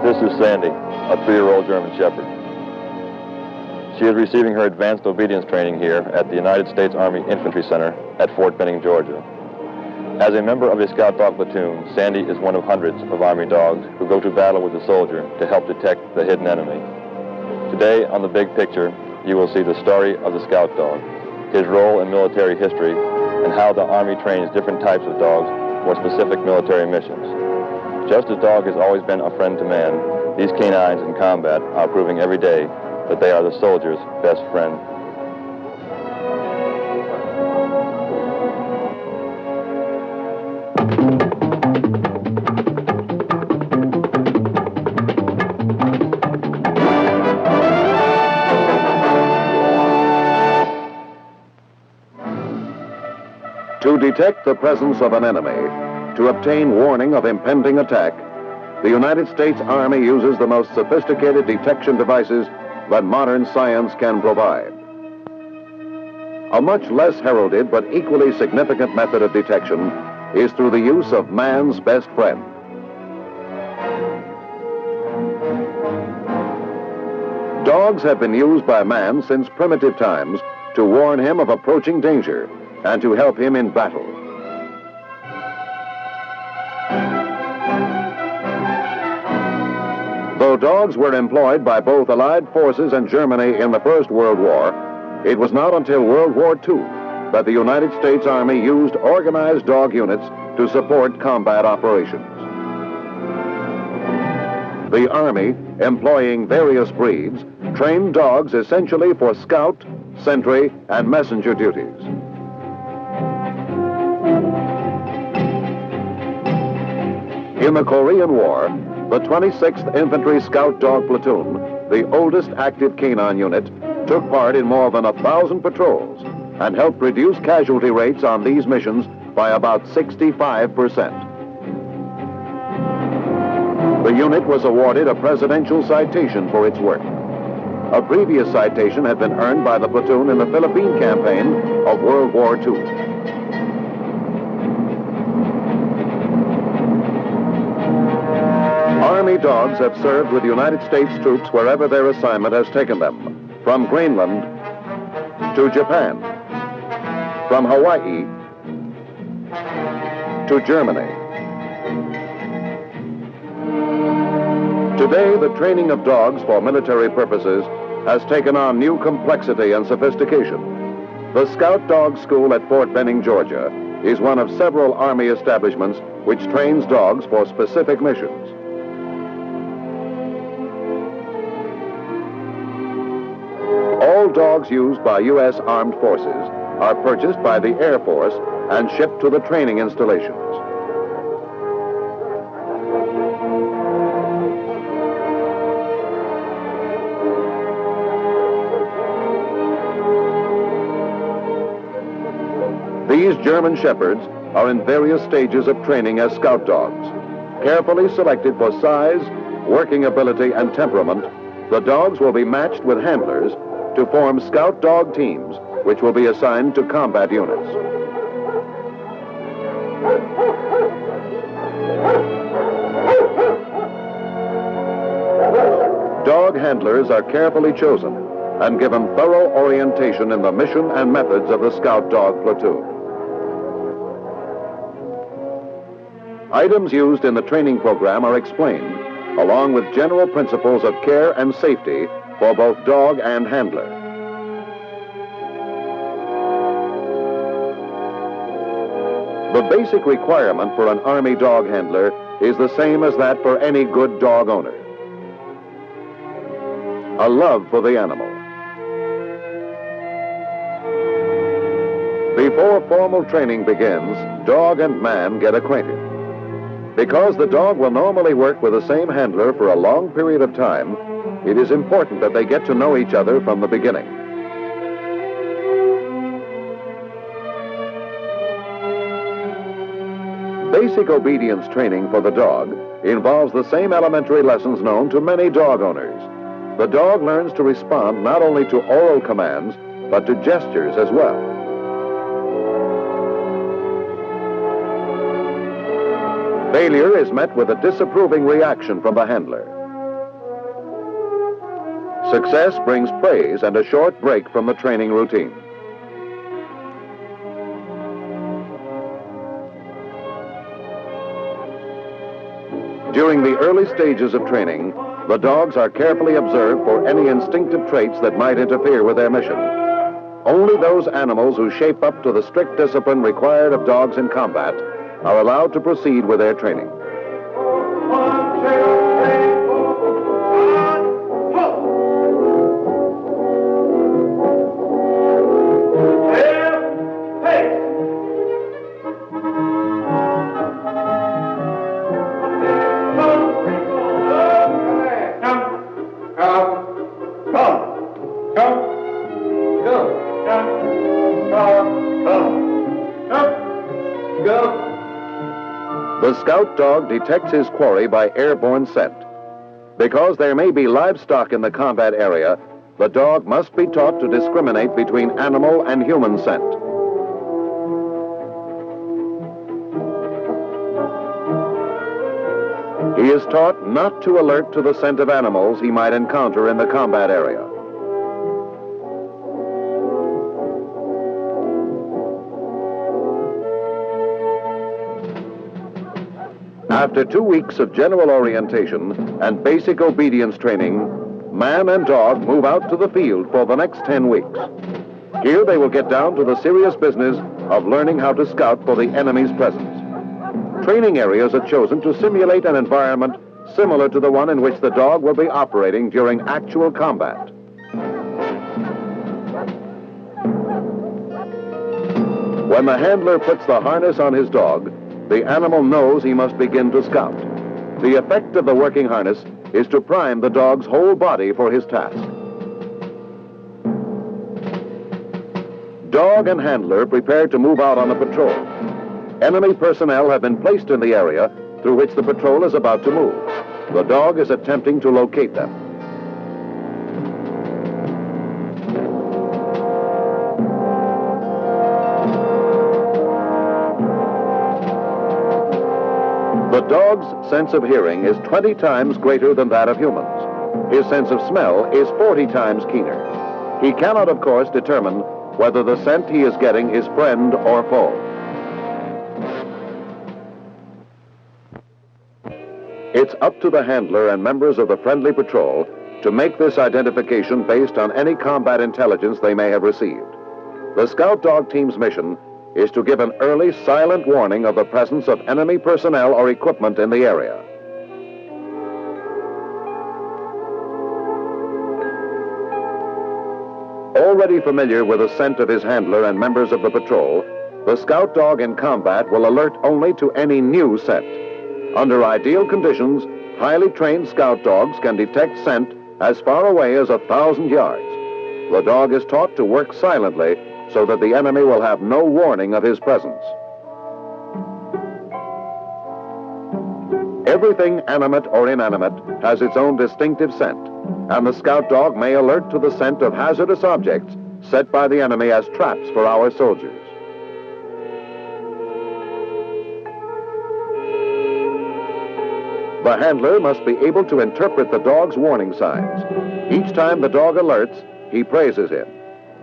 This is Sandy, a 3-year-old German Shepherd. She is receiving her advanced obedience training here at the United States Army Infantry Center at Fort Benning, Georgia. As a member of a scout dog platoon, Sandy is one of hundreds of Army dogs who go to battle with the soldier to help detect the hidden enemy. Today, on The Big Picture, you will see the story of the scout dog, his role in military history, and how the Army trains different types of dogs for specific military missions. Just as dog has always been a friend to man, these canines in combat are proving every day that they are the soldier's best friend. To detect the presence of an enemy, to obtain warning of impending attack, the United States Army uses the most sophisticated detection devices that modern science can provide. A much less heralded but equally significant method of detection is through the use of man's best friend. Dogs have been used by man since primitive times to warn him of approaching danger and to help him in battle. Though dogs were employed by both Allied forces and Germany in the First World War, it was not until World War II that the United States Army used organized dog units to support combat operations. The Army, employing various breeds, trained dogs essentially for scout, sentry, and messenger duties. In the Korean War, the 26th Infantry Scout Dog Platoon, the oldest active canine unit, took part in more than 1,000 patrols and helped reduce casualty rates on these missions by about 65%. The unit was awarded a presidential citation for its work. A previous citation had been earned by the platoon in the Philippine campaign of World War II. Army dogs have served with United States troops wherever their assignment has taken them, from Greenland to Japan, from Hawaii to Germany. Today, the training of dogs for military purposes has taken on new complexity and sophistication. The Scout Dog School at Fort Benning, Georgia, is one of several Army establishments which trains dogs for specific missions. All dogs used by U.S. Armed Forces are purchased by the Air Force and shipped to the training installations. These German Shepherds are in various stages of training as scout dogs. Carefully selected for size, working ability, and temperament, the dogs will be matched with handlers to form scout dog teams, which will be assigned to combat units. Dog handlers are carefully chosen and given thorough orientation in the mission and methods of the scout dog platoon. Items used in the training program are explained, along with general principles of care and safety for both dog and handler. The basic requirement for an Army dog handler is the same as that for any good dog owner: a love for the animal. Before formal training begins, dog and man get acquainted. Because the dog will normally work with the same handler for a long period of time, it is important that they get to know each other from the beginning. Basic obedience training for the dog involves the same elementary lessons known to many dog owners. The dog learns to respond not only to oral commands, but to gestures as well. Failure is met with a disapproving reaction from the handler. Success brings praise and a short break from the training routine. During the early stages of training, the dogs are carefully observed for any instinctive traits that might interfere with their mission. Only those animals who shape up to the strict discipline required of dogs in combat are allowed to proceed with their training. The scout dog detects his quarry by airborne scent. Because there may be livestock in the combat area, the dog must be taught to discriminate between animal and human scent. He is taught not to alert to the scent of animals he might encounter in the combat area. After 2 weeks of general orientation and basic obedience training, man and dog move out to the field for the next 10 weeks. Here they will get down to the serious business of learning how to scout for the enemy's presence. Training areas are chosen to simulate an environment similar to the one in which the dog will be operating during actual combat. When the handler puts the harness on his dog, the animal knows he must begin to scout. The effect of the working harness is to prime the dog's whole body for his task. Dog and handler prepare to move out on a patrol. Enemy personnel have been placed in the area through which the patrol is about to move. The dog is attempting to locate them. The dog's sense of hearing is 20 times greater than that of humans. His sense of smell is 40 times keener. He cannot, of course, determine whether the scent he is getting is friend or foe. It's up to the handler and members of the friendly patrol to make this identification based on any combat intelligence they may have received. The scout dog team's mission is to give an early silent warning of the presence of enemy personnel or equipment in the area. Already familiar with the scent of his handler and members of the patrol, the scout dog in combat will alert only to any new scent. Under ideal conditions, highly trained scout dogs can detect scent as far away as 1,000 yards. The dog is taught to work silently so that the enemy will have no warning of his presence. Everything animate or inanimate has its own distinctive scent, and the scout dog may alert to the scent of hazardous objects set by the enemy as traps for our soldiers. The handler must be able to interpret the dog's warning signs. Each time the dog alerts, he praises him.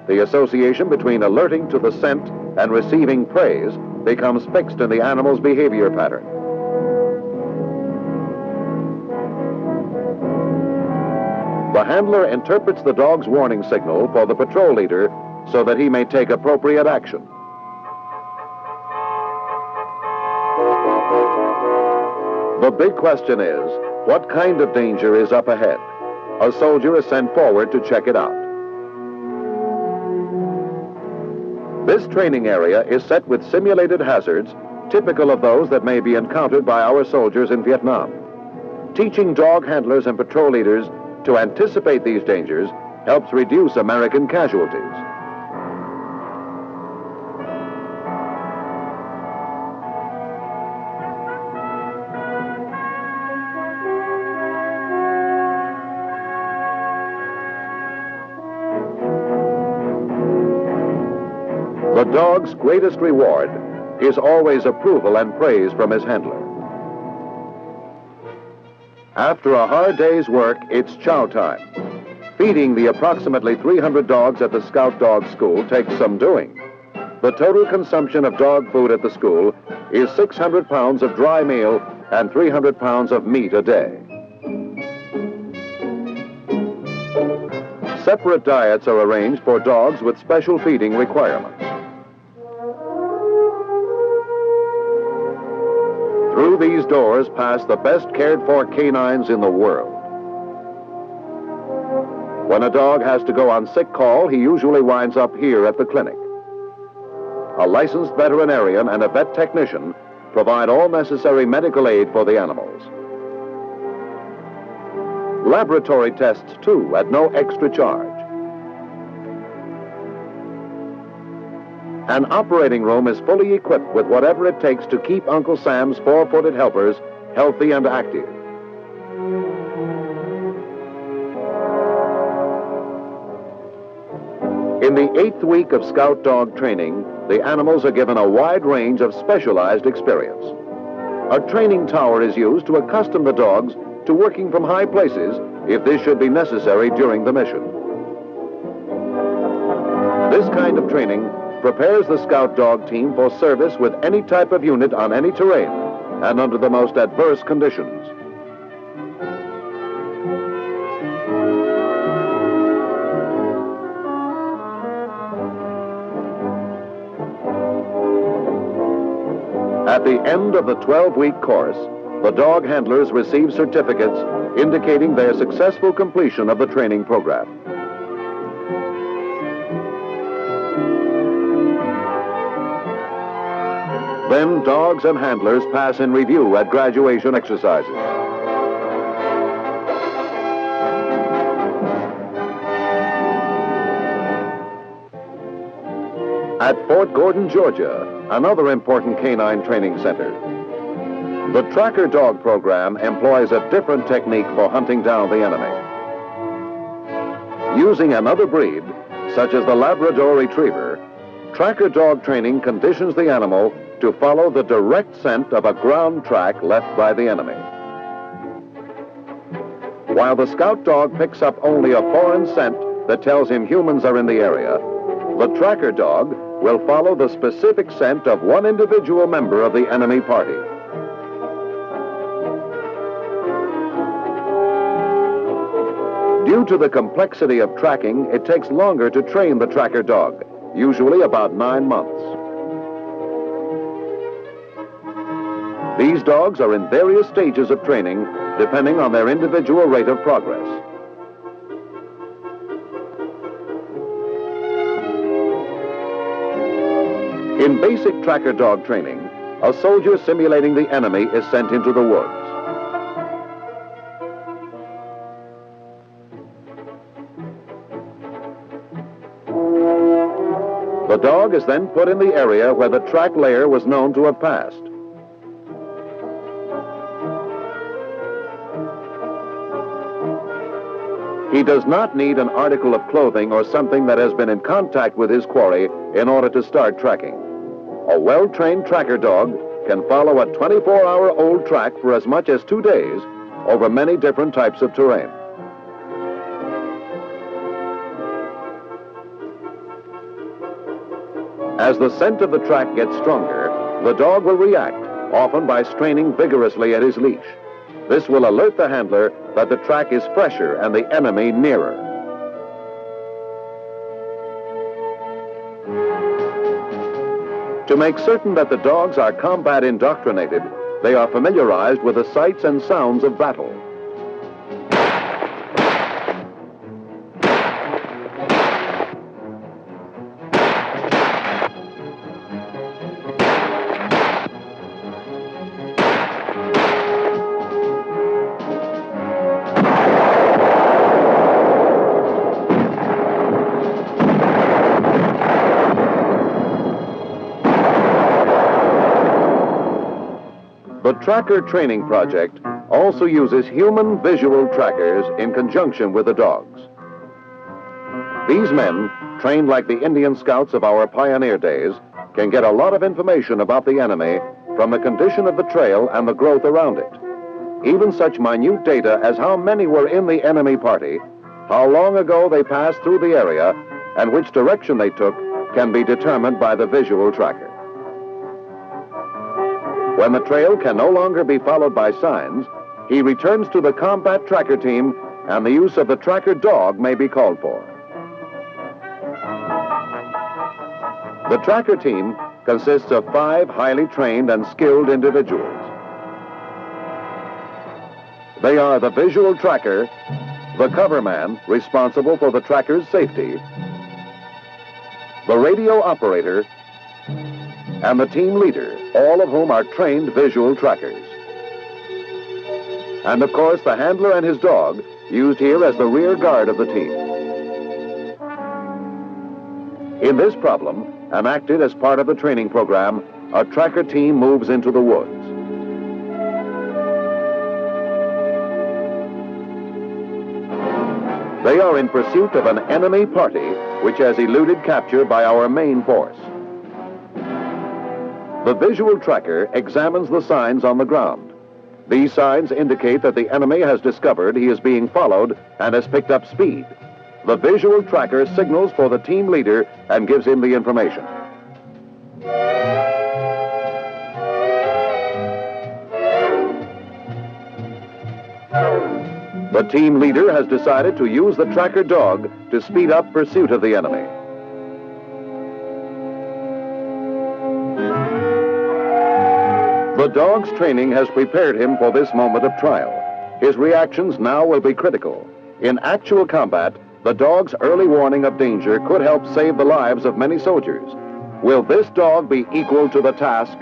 The association between alerting to the scent and receiving praise becomes fixed in the animal's behavior pattern. The handler interprets the dog's warning signal for the patrol leader so that he may take appropriate action. The big question is, what kind of danger is up ahead? A soldier is sent forward to check it out. This training area is set with simulated hazards, typical of those that may be encountered by our soldiers in Vietnam. Teaching dog handlers and patrol leaders to anticipate these dangers helps reduce American casualties. The dog's greatest reward is always approval and praise from his handler. After a hard day's work, it's chow time. Feeding the approximately 300 dogs at the Scout Dog School takes some doing. The total consumption of dog food at the school is 600 pounds of dry meal and 300 pounds of meat a day. Separate diets are arranged for dogs with special feeding requirements. Through these doors pass the best cared for canines in the world. When a dog has to go on sick call, he usually winds up here at the clinic. A licensed veterinarian and a vet technician provide all necessary medical aid for the animals. Laboratory tests, too, at no extra charge. An operating room is fully equipped with whatever it takes to keep Uncle Sam's four-footed helpers healthy and active. In the 8th week of Scout Dog training, the animals are given a wide range of specialized experience. A training tower is used to accustom the dogs to working from high places if this should be necessary during the mission. This kind of training prepares the Scout Dog team for service with any type of unit on any terrain and under the most adverse conditions. At the end of the 12-week course, the dog handlers receive certificates indicating their successful completion of the training program. Then dogs and handlers pass in review at graduation exercises. At Fort Gordon, Georgia, another important canine training center, the tracker dog program employs a different technique for hunting down the enemy. Using another breed, such as the Labrador Retriever, tracker dog training conditions the animal to follow the direct scent of a ground track left by the enemy. While the Scout Dog picks up only a foreign scent that tells him humans are in the area, the tracker dog will follow the specific scent of one individual member of the enemy party. Due to the complexity of tracking, it takes longer to train the tracker dog, usually about 9 months. These dogs are in various stages of training, depending on their individual rate of progress. In basic tracker dog training, a soldier simulating the enemy is sent into the woods. The dog is then put in the area where the track layer was known to have passed. He does not need an article of clothing or something that has been in contact with his quarry in order to start tracking. A well-trained tracker dog can follow a 24-hour-old track for as much as 2 days over many different types of terrain. As the scent of the track gets stronger, the dog will react, often by straining vigorously at his leash. This will alert the handler that the track is fresher and the enemy nearer. To make certain that the dogs are combat indoctrinated, they are familiarized with the sights and sounds of battle. The Tracker Training Project also uses human visual trackers in conjunction with the dogs. These men, trained like the Indian scouts of our pioneer days, can get a lot of information about the enemy from the condition of the trail and the growth around it. Even such minute data as how many were in the enemy party, how long ago they passed through the area, and which direction they took can be determined by the visual tracker. When the trail can no longer be followed by signs, he returns to the combat tracker team, and the use of the tracker dog may be called for. The tracker team consists of 5 highly trained and skilled individuals. They are the visual tracker, the cover man responsible for the tracker's safety, the radio operator, and the team leader, all of whom are trained visual trackers. And of course, the handler and his dog, used here as the rear guard of the team. In this problem, enacted as part of the training program, a tracker team moves into the woods. They are in pursuit of an enemy party which has eluded capture by our main force. The visual tracker examines the signs on the ground. These signs indicate that the enemy has discovered he is being followed and has picked up speed. The visual tracker signals for the team leader and gives him the information. The team leader has decided to use the tracker dog to speed up pursuit of the enemy. The dog's training has prepared him for this moment of trial. His reactions now will be critical. In actual combat, the dog's early warning of danger could help save the lives of many soldiers. Will this dog be equal to the task?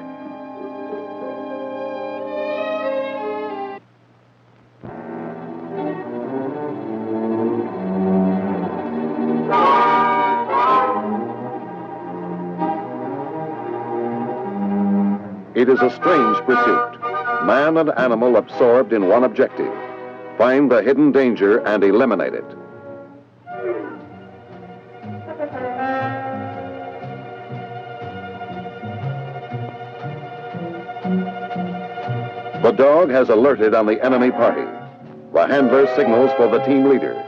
It is a strange pursuit. Man and animal absorbed in one objective. Find the hidden danger and eliminate it. The dog has alerted on the enemy party. The handler signals for the team leader.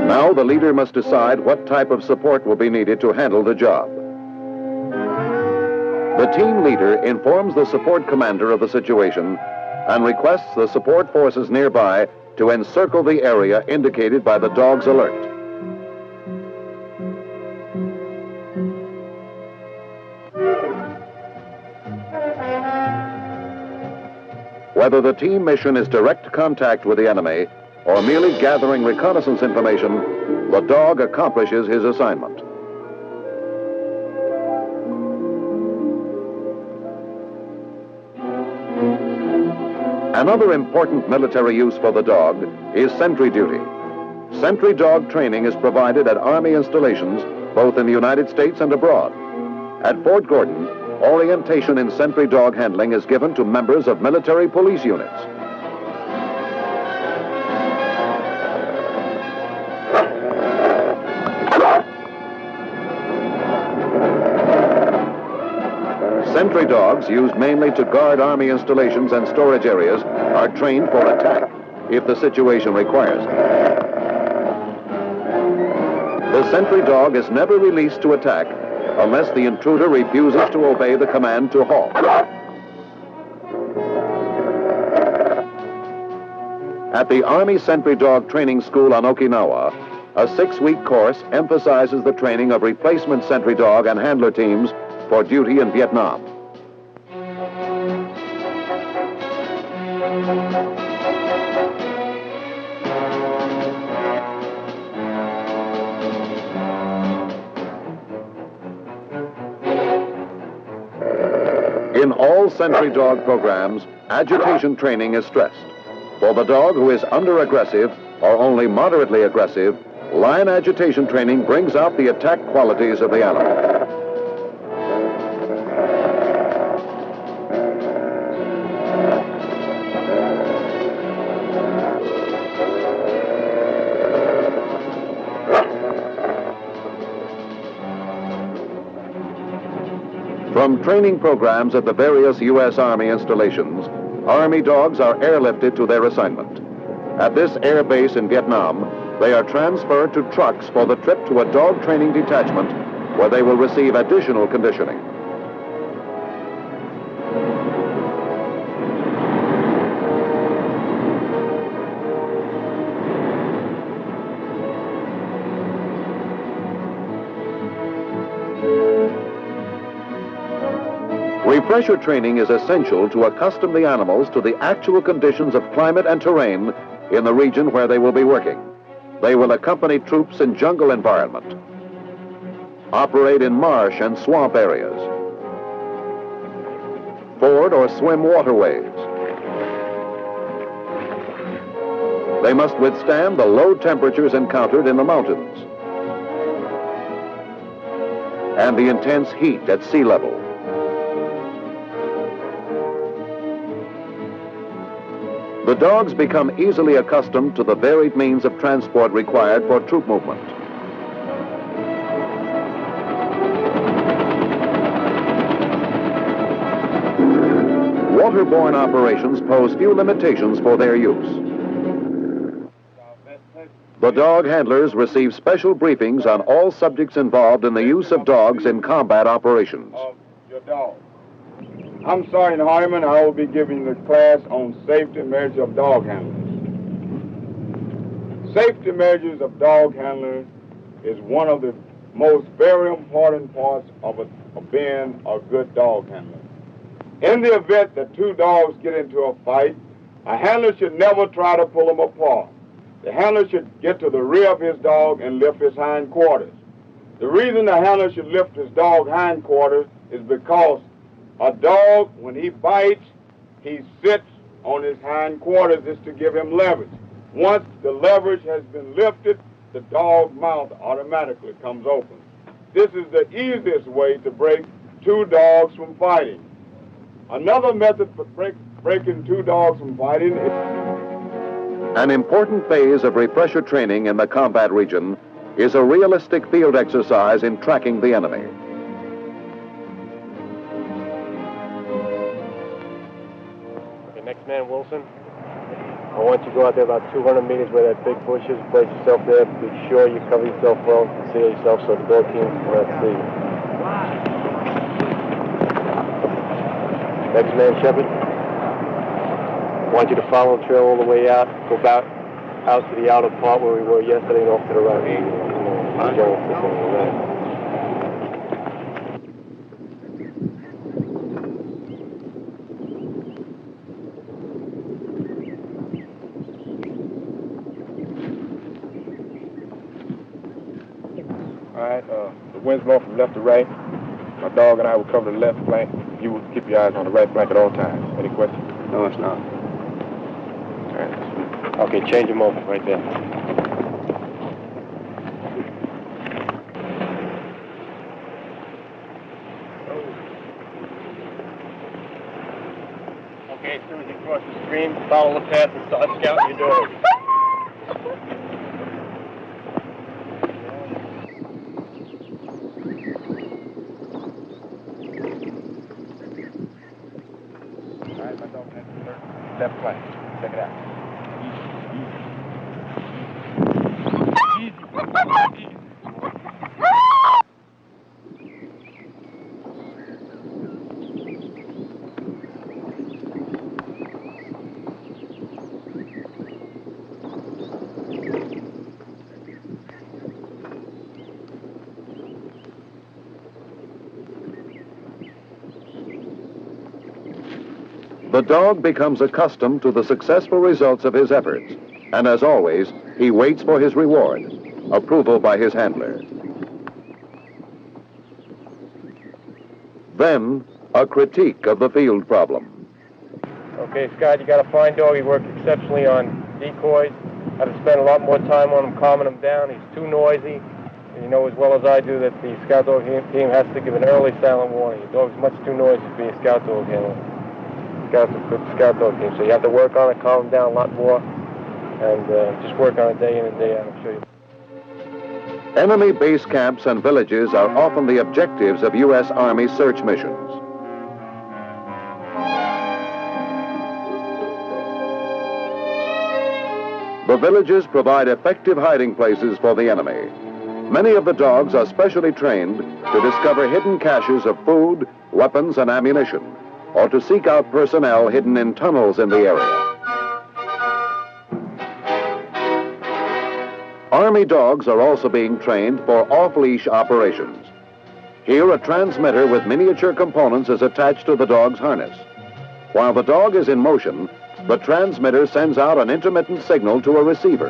Now the leader must decide what type of support will be needed to handle the job. The team leader informs the support commander of the situation and requests the support forces nearby to encircle the area indicated by the dog's alert. Whether the team mission is direct contact with the enemy or merely gathering reconnaissance information, the dog accomplishes his assignment. Another important military use for the dog is sentry duty. Sentry dog training is provided at Army installations both in the United States and abroad. At Fort Gordon, orientation in sentry dog handling is given to members of military police units. Sentry dogs, used mainly to guard Army installations and storage areas, are trained for attack if the situation requires it. The The sentry dog is never released to attack unless the intruder refuses to obey the command to halt. At the Army Sentry Dog Training School on Okinawa, a 6-week course emphasizes the training of replacement sentry dog and handler teams for duty in Vietnam. In all sentry dog programs, agitation training is stressed. For the dog who is under-aggressive or only moderately aggressive, line agitation training brings out the attack qualities of the animal. From training programs at the various U.S. Army installations, Army dogs are airlifted to their assignment. At this air base in Vietnam, they are transferred to trucks for the trip to a dog training detachment where they will receive additional conditioning. Refresher training is essential to accustom the animals to the actual conditions of climate and terrain in the region where they will be working. They will accompany troops in jungle environment, operate in marsh and swamp areas, ford or swim waterways. They must withstand the low temperatures encountered in the mountains and the intense heat at sea level. The dogs become easily accustomed to the varied means of transport required for troop movement. Waterborne operations pose few limitations for their use. The dog handlers receive special briefings on all subjects involved in the use of dogs in combat operations. Your dog. I'm Sergeant Hardiman. I will be giving the class on safety measures of dog handlers. Safety measures of dog handlers is one of the most very important parts of being a good dog handler. In the event that two dogs get into a fight, a handler should never try to pull them apart. The handler should get to the rear of his dog and lift his hindquarters. The reason the handler should lift his dog's hindquarters is because a dog, when he bites, he sits on his hindquarters just to give him leverage. Once the leverage has been lifted, the dog's mouth automatically comes open. This is the easiest way to break two dogs from fighting. Another method for breaking two dogs from fighting is... An important phase of refresher training in the combat region is a realistic field exercise in tracking the enemy. Next man, Wilson. I want you to go out there about 200 meters where that big bush is. Place yourself there. Be sure you cover yourself well. Conceal yourself so the dog team cannot see you. Next man, Shepard. I want you to follow the trail all the way out. Go back out to the outer part where we were yesterday and off to the right. All right, the wind's blowing from left to right. My dog and I will cover the left flank. You will keep your eyes on the right flank at all times. Any questions? No, it's not. All right. Okay, change your moment right there. Okay, as soon as you cross the stream, follow the path and start scouting your dog. Left flank. Check it out. Easy. Easy. Easy. The dog becomes accustomed to the successful results of his efforts, and as always, he waits for his reward, approval by his handler. Then, a critique of the field problem. Okay, Scott, you got a fine dog. He worked exceptionally on decoys. I had to spend a lot more time on him, calming him down. He's too noisy. And you know as well as I do that the scout dog team has to give an early silent warning. The dog's much too noisy to be a scout dog handler. Scout's a good scout dog team, so you have to work on it, calm him down a lot more, and just work on it day in and day out. I'll show you. Enemy base camps and villages are often the objectives of U.S. Army search missions. The villages provide effective hiding places for the enemy. Many of the dogs are specially trained to discover hidden caches of food, weapons, and ammunition, or to seek out personnel hidden in tunnels in the area. Army dogs are also being trained for off-leash operations. Here, a transmitter with miniature components is attached to the dog's harness. While the dog is in motion, the transmitter sends out an intermittent signal to a receiver.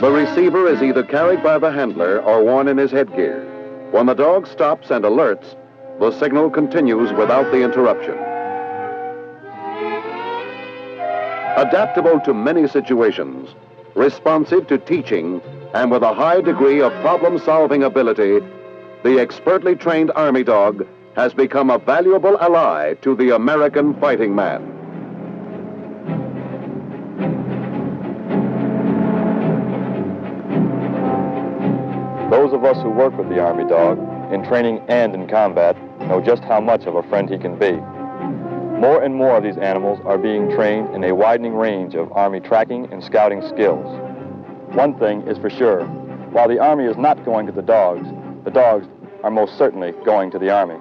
The receiver is either carried by the handler or worn in his headgear. When the dog stops and alerts, the signal continues without the interruption. Adaptable to many situations, responsive to teaching, and with a high degree of problem-solving ability, the expertly trained Army dog has become a valuable ally to the American fighting man. Those of us who work with the Army dog, in training and in combat, know just how much of a friend he can be. More and more of these animals are being trained in a widening range of Army tracking and scouting skills. One thing is for sure, while the Army is not going to the dogs are most certainly going to the Army.